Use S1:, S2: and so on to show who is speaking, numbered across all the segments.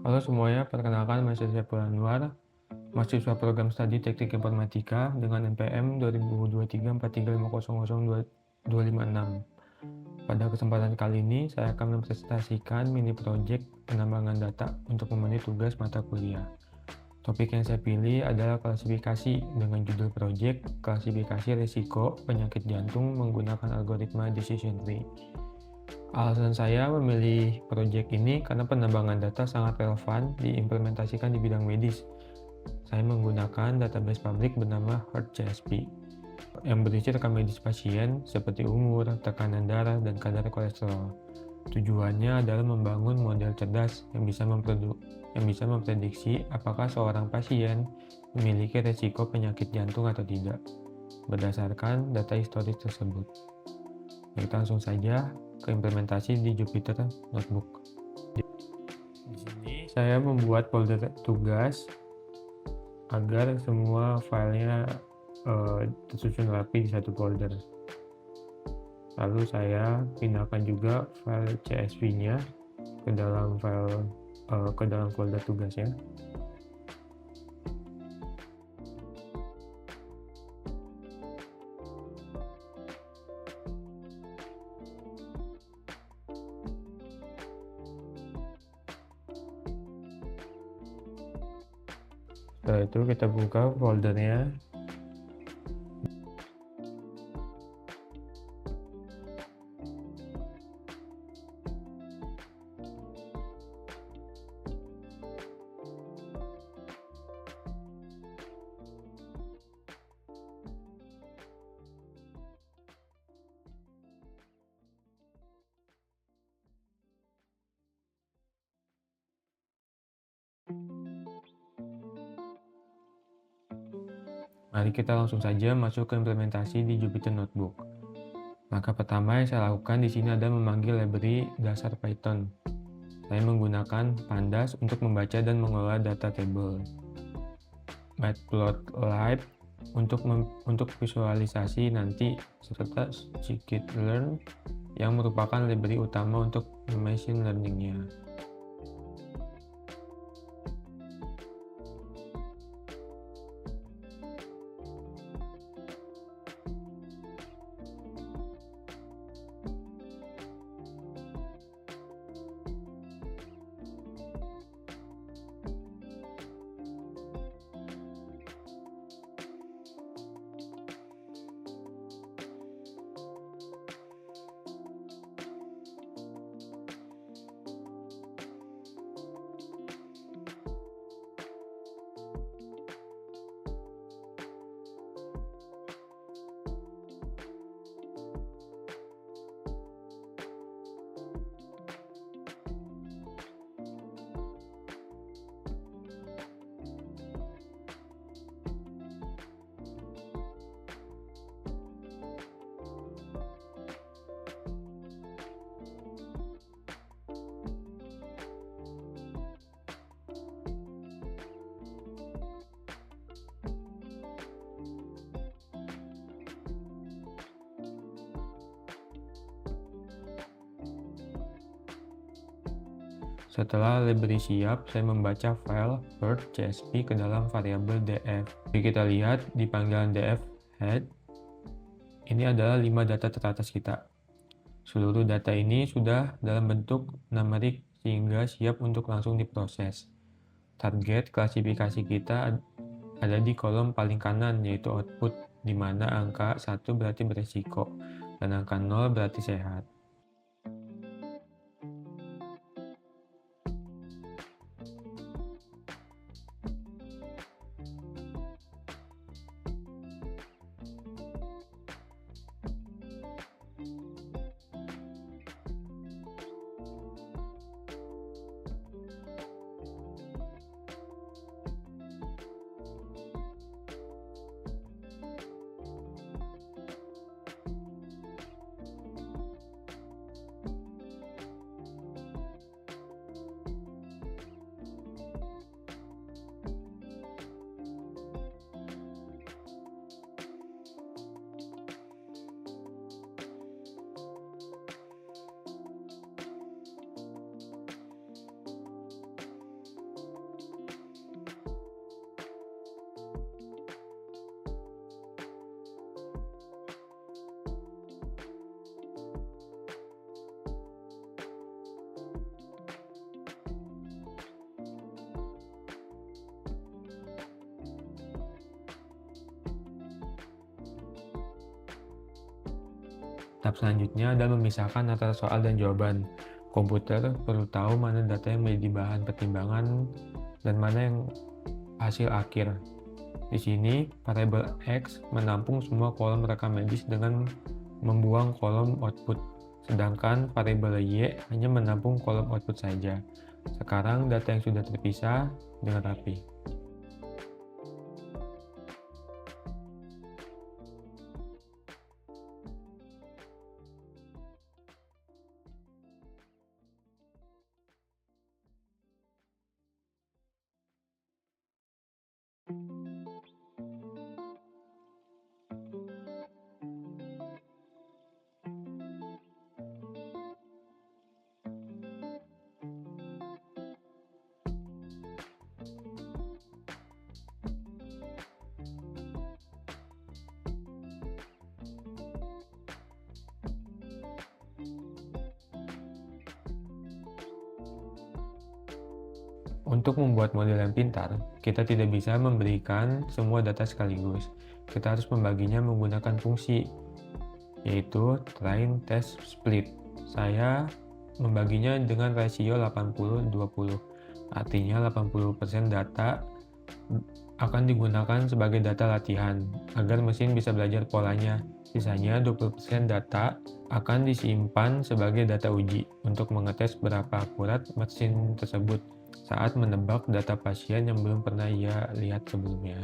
S1: Halo semuanya, perkenalkan nama saya Saiful Anwar, mahasiswa program studi Teknik Informatika dengan NPM 202343500256. Pada kesempatan kali ini, saya akan mempresentasikan mini project penambangan data untuk memenuhi tugas mata kuliah. Topik yang saya pilih adalah klasifikasi dengan judul project klasifikasi risiko penyakit jantung menggunakan algoritma decision tree. Alasan saya memilih proyek ini karena penambangan data sangat relevan diimplementasikan di bidang medis. Saya menggunakan database publik bernama HeartCSP yang berisi rekam medis pasien seperti umur, tekanan darah, dan kadar kolesterol. Tujuannya adalah membangun model cerdas yang bisa memprediksi apakah seorang pasien memiliki resiko penyakit jantung atau tidak, berdasarkan data historis tersebut. Kita langsung saja ke implementasi di Jupyter Notebook. Di sini saya membuat folder tugas agar semua filenya tersusun rapi di satu folder. Lalu saya pindahkan juga file CSV-nya ke dalam folder tugas ya. Setelah itu kita buka foldernya. Mari kita langsung saja masuk ke implementasi di Jupyter Notebook. Maka pertama yang saya lakukan di sini adalah memanggil library dasar Python. Saya menggunakan Pandas untuk membaca dan mengelola data table. Matplotlib untuk visualisasi nanti, serta scikit-learn yang merupakan library utama untuk machine learning-nya. Setelah library siap, saya membaca file heart.csv ke dalam variabel df. Jadi kita lihat di panggilan df head, ini adalah 5 data teratas kita. Seluruh data ini sudah dalam bentuk numerik sehingga siap untuk langsung diproses. Target klasifikasi kita ada di kolom paling kanan, yaitu output, di mana angka 1 berarti beresiko dan angka 0 berarti sehat. Tahap selanjutnya adalah memisahkan antara soal dan jawaban. Komputer perlu tahu mana data yang menjadi bahan pertimbangan dan mana yang hasil akhir. Di sini, variabel X menampung semua kolom rekam medis dengan membuang kolom output, sedangkan variabel Y hanya menampung kolom output saja. Sekarang data yang sudah terpisah dengan rapi. Untuk membuat model yang pintar, kita tidak bisa memberikan semua data sekaligus. Kita harus membaginya menggunakan fungsi, yaitu train, test, split. Saya membaginya dengan rasio 80-20. Artinya 80% data akan digunakan sebagai data latihan, agar mesin bisa belajar polanya. Sisanya 20% data akan disimpan sebagai data uji, untuk mengetes berapa akurat mesin tersebut saat menebak data pasien yang belum pernah ia lihat sebelumnya.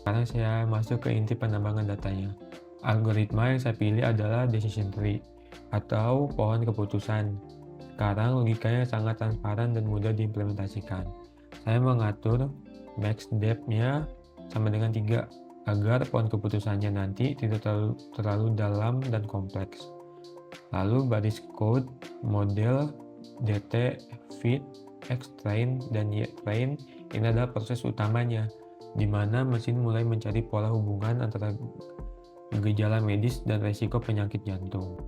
S1: Sekarang saya masuk ke inti penambangan datanya. Algoritma yang saya pilih adalah decision tree atau pohon keputusan. Sekarang logikanya sangat transparan dan mudah diimplementasikan. Saya mengatur max depth-nya sama dengan 3 agar pohon keputusannya nanti tidak terlalu dalam dan kompleks. Lalu baris code, model, dt, fit, xtrain, dan ytrain ini adalah proses utamanya, di mana mesin mulai mencari pola hubungan antara gejala medis dan resiko penyakit jantung.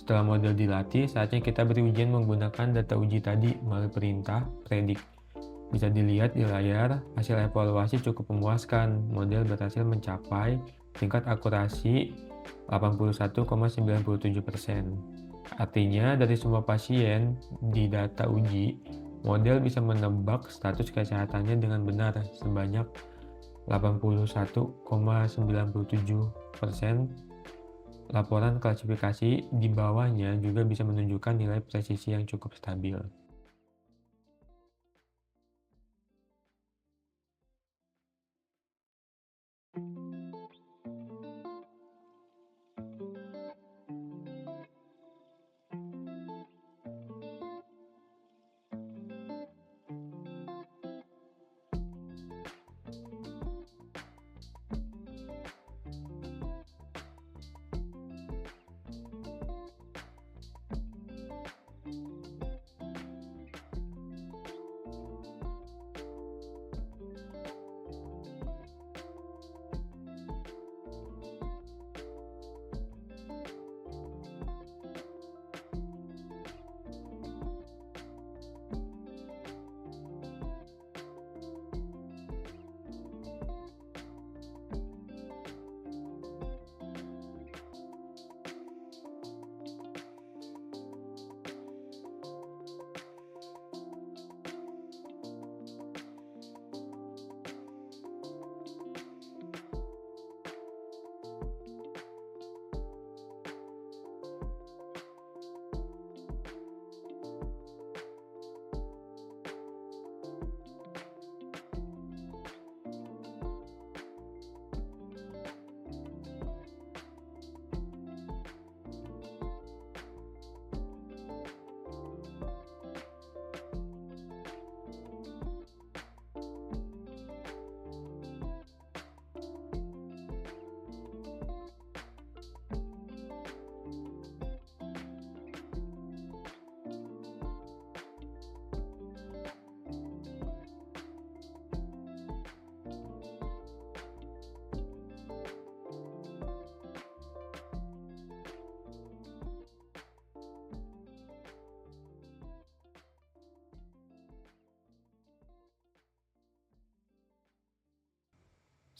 S1: Setelah model dilatih, saatnya kita beri ujian menggunakan data uji tadi melalui perintah predict. Bisa dilihat di layar, hasil evaluasi cukup memuaskan. Model berhasil mencapai tingkat akurasi 81,97%. Artinya, dari semua pasien di data uji, model bisa menebak status kesehatannya dengan benar sebanyak 81,97%. Laporan klasifikasi di bawahnya juga bisa menunjukkan nilai presisi yang cukup stabil.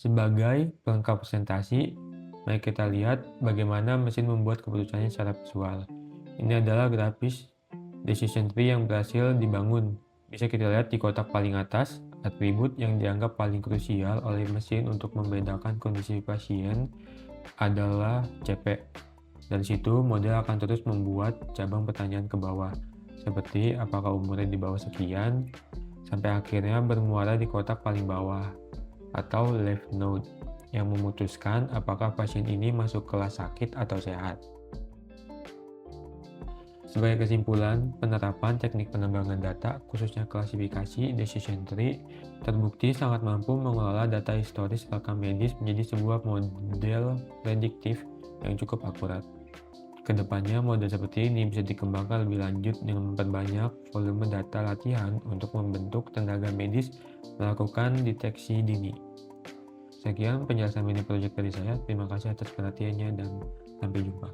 S1: Sebagai pelengkap presentasi, mari kita lihat bagaimana mesin membuat keputusannya secara visual. Ini adalah grafis decision tree yang berhasil dibangun. Bisa kita lihat di kotak paling atas, atribut yang dianggap paling krusial oleh mesin untuk membedakan kondisi pasien adalah CP. Dari situ, model akan terus membuat cabang pertanyaan ke bawah, seperti apakah umurnya di bawah sekian, sampai akhirnya bermuara di kotak paling bawah, atau left node, yang memutuskan apakah pasien ini masuk kelas sakit atau sehat. Sebagai kesimpulan, penerapan teknik pengembangan data, khususnya klasifikasi decision tree, terbukti sangat mampu mengelola data historis rekam medis menjadi sebuah model prediktif yang cukup akurat. Kedepannya, model seperti ini bisa dikembangkan lebih lanjut dengan memperbanyak volume data latihan untuk membentuk tenaga medis melakukan deteksi dini. Sekian penjelasan mini project dari saya. Terima kasih atas perhatiannya dan sampai jumpa.